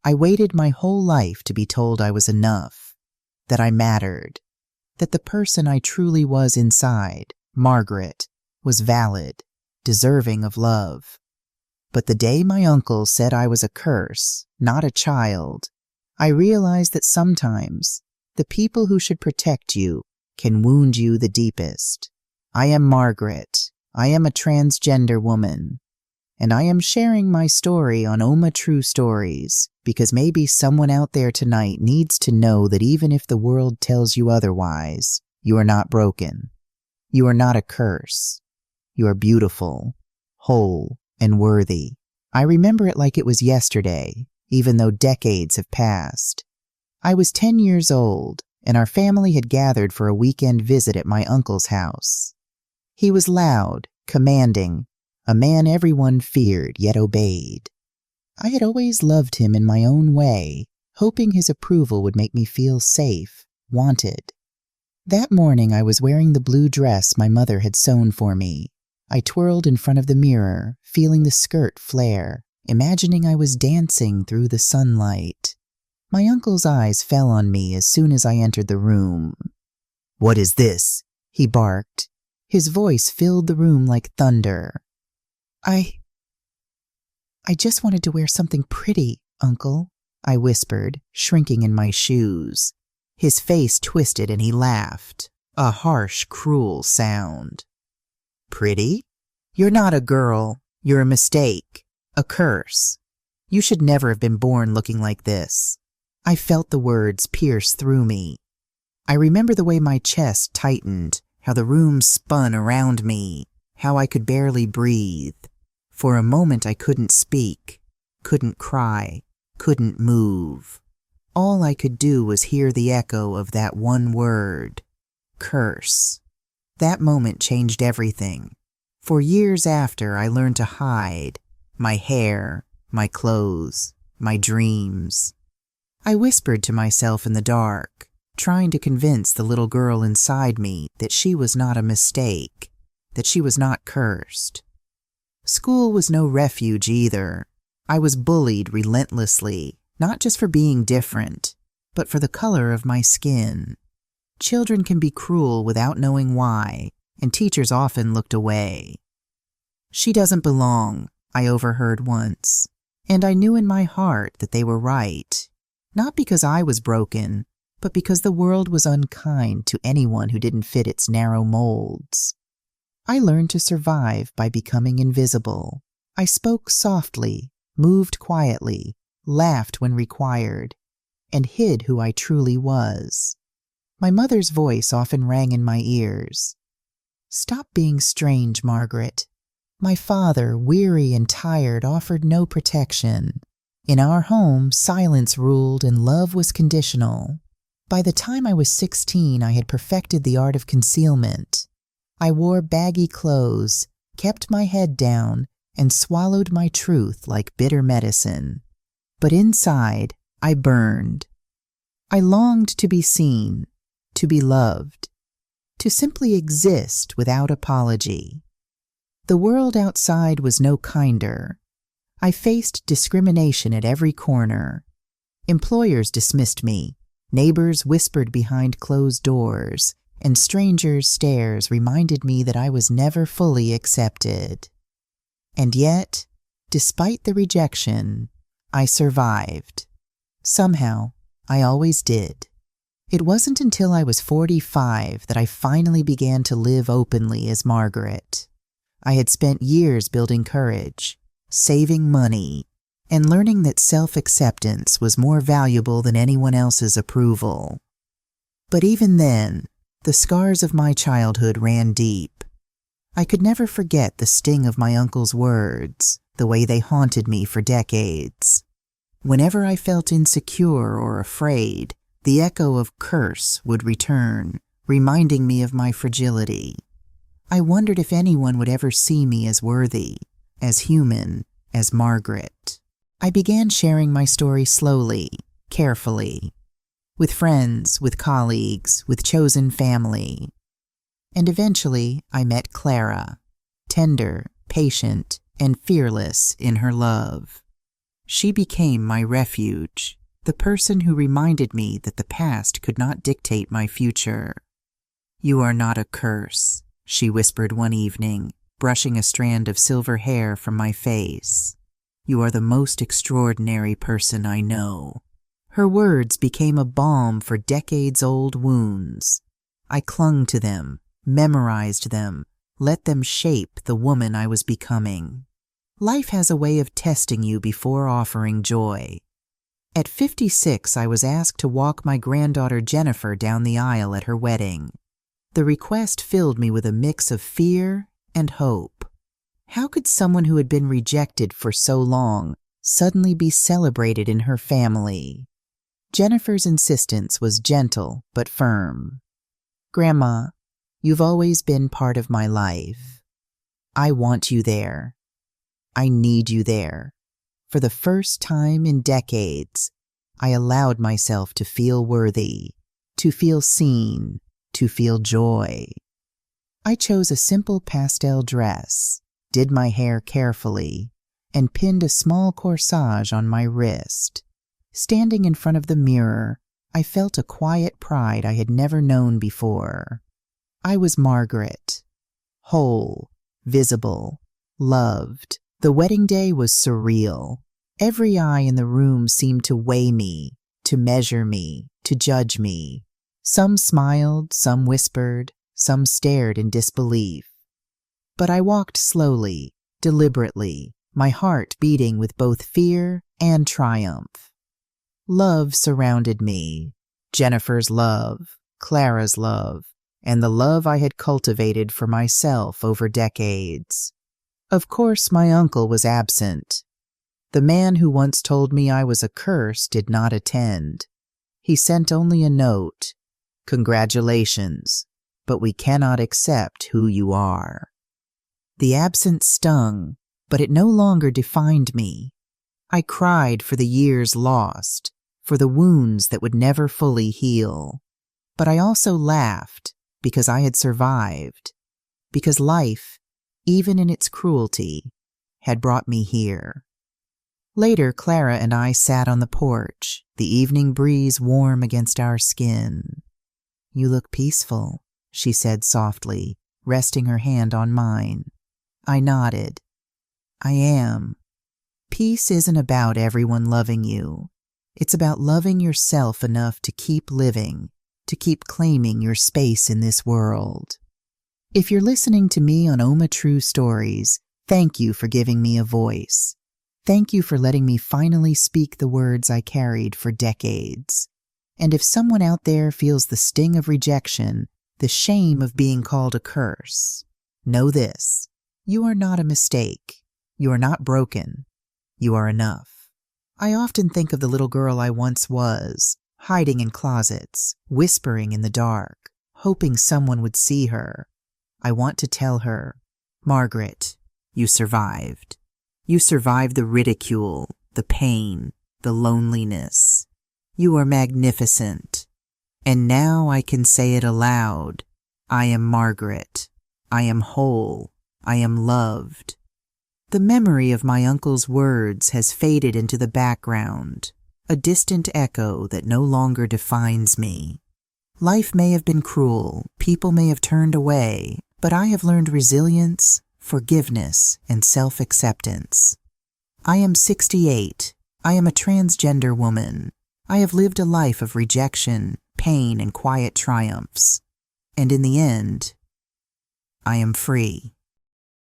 I waited my whole life to be told I was enough, that I mattered, that the person I truly was inside, Margaret, was valid, deserving of love. But the day my uncle said I was a curse, not a child, I realized that sometimes the people who should protect you can wound you the deepest. I am Margaret. I am a transgender woman. And I am sharing my story on Oma True Stories because maybe someone out there tonight needs to know that even if the world tells you otherwise, you are not broken. You are not a curse. You are beautiful, whole, and worthy. I remember it like it was yesterday, even though decades have passed. I was 10 years old, and our family had gathered for a weekend visit at my uncle's house. He was loud, commanding, a man everyone feared yet obeyed. I had always loved him in my own way, hoping his approval would make me feel safe, wanted. That morning I was wearing the blue dress my mother had sewn for me. I twirled in front of the mirror, feeling the skirt flare, imagining I was dancing through the sunlight. My uncle's eyes fell on me as soon as I entered the room. "What is this?" he barked. His voice filled the room like thunder. I just wanted to wear something pretty, Uncle," I whispered, shrinking in my shoes. His face twisted and he laughed, a harsh, cruel sound. "Pretty? You're not a girl. You're a mistake, a curse. You should never have been born looking like this." I felt the words pierce through me. I remember the way my chest tightened, how the room spun around me, how I could barely breathe. For a moment I couldn't speak, couldn't cry, couldn't move. All I could do was hear the echo of that one word, curse. That moment changed everything. For years after, I learned to hide my hair, my clothes, my dreams. I whispered to myself in the dark, trying to convince the little girl inside me that she was not a mistake, that she was not cursed. School was no refuge either. I was bullied relentlessly, not just for being different, but for the color of my skin. Children can be cruel without knowing why, and teachers often looked away. "She doesn't belong," I overheard once, and I knew in my heart that they were right. Not because I was broken, but because the world was unkind to anyone who didn't fit its narrow molds. I learned to survive by becoming invisible. I spoke softly, moved quietly, laughed when required, and hid who I truly was. My mother's voice often rang in my ears. "Stop being strange, Margaret." My father, weary and tired, offered no protection. In our home, silence ruled and love was conditional. By the time I was 16, I had perfected the art of concealment. I wore baggy clothes, kept my head down, and swallowed my truth like bitter medicine. But inside, I burned. I longed to be seen, to be loved, to simply exist without apology. The world outside was no kinder. I faced discrimination at every corner. Employers dismissed me, neighbors whispered behind closed doors, and strangers' stares reminded me that I was never fully accepted. And yet, despite the rejection, I survived. Somehow, I always did. It wasn't until I was 45 that I finally began to live openly as Margaret. I had spent years building courage, saving money, and learning that self-acceptance was more valuable than anyone else's approval. But even then, the scars of my childhood ran deep. I could never forget the sting of my uncle's words, the way they haunted me for decades. Whenever I felt insecure or afraid, the echo of curse would return, reminding me of my fragility. I wondered if anyone would ever see me as worthy, as human, as Margaret. I began sharing my story slowly, carefully, with friends, with colleagues, with chosen family. And eventually I met Clara, tender, patient, and fearless in her love. She became my refuge, the person who reminded me that the past could not dictate my future. "You are not a curse," she whispered one evening, brushing a strand of silver hair from my face. "You are the most extraordinary person I know." Her words became a balm for decades-old wounds. I clung to them, memorized them, let them shape the woman I was becoming. Life has a way of testing you before offering joy. At 56, I was asked to walk my granddaughter Jennifer down the aisle at her wedding. The request filled me with a mix of fear and hope. How could someone who had been rejected for so long suddenly be celebrated in her family? Jennifer's insistence was gentle but firm. "Grandma, you've always been part of my life. I want you there. I need you there." For the first time in decades, I allowed myself to feel worthy, to feel seen, to feel joy. I chose a simple pastel dress, did my hair carefully, and pinned a small corsage on my wrist. Standing in front of the mirror, I felt a quiet pride I had never known before. I was Margaret, whole, visible, loved. The wedding day was surreal. Every eye in the room seemed to weigh me, to measure me, to judge me. Some smiled, some whispered, some stared in disbelief. But I walked slowly, deliberately, my heart beating with both fear and triumph. Love surrounded me, Jennifer's love, Clara's love, and the love I had cultivated for myself over decades. Of course, my uncle was absent. The man who once told me I was a curse did not attend. He sent only a note. "Congratulations, but we cannot accept who you are." The absence stung, but it no longer defined me. I cried for the years lost, for the wounds that would never fully heal. But I also laughed because I had survived, because life, even in its cruelty, had brought me here. Later, Clara and I sat on the porch, the evening breeze warm against our skin. "You look peaceful," she said softly, resting her hand on mine. I nodded. "I am. Peace isn't about everyone loving you. It's about loving yourself enough to keep living, to keep claiming your space in this world." If you're listening to me on Oma True Stories, thank you for giving me a voice. Thank you for letting me finally speak the words I carried for decades. And if someone out there feels the sting of rejection, the shame of being called a curse, know this: you are not a mistake. You are not broken. You are enough. I often think of the little girl I once was, hiding in closets, whispering in the dark, hoping someone would see her. I want to tell her, "Margaret, you survived. You survived the ridicule, the pain, the loneliness. You are magnificent. And now I can say it aloud. I am Margaret. I am whole. I am loved." The memory of my uncle's words has faded into the background, a distant echo that no longer defines me. Life may have been cruel, people may have turned away, but I have learned resilience, forgiveness, and self-acceptance. I am 68. I am a transgender woman. I have lived a life of rejection, pain, and quiet triumphs. And in the end, I am free.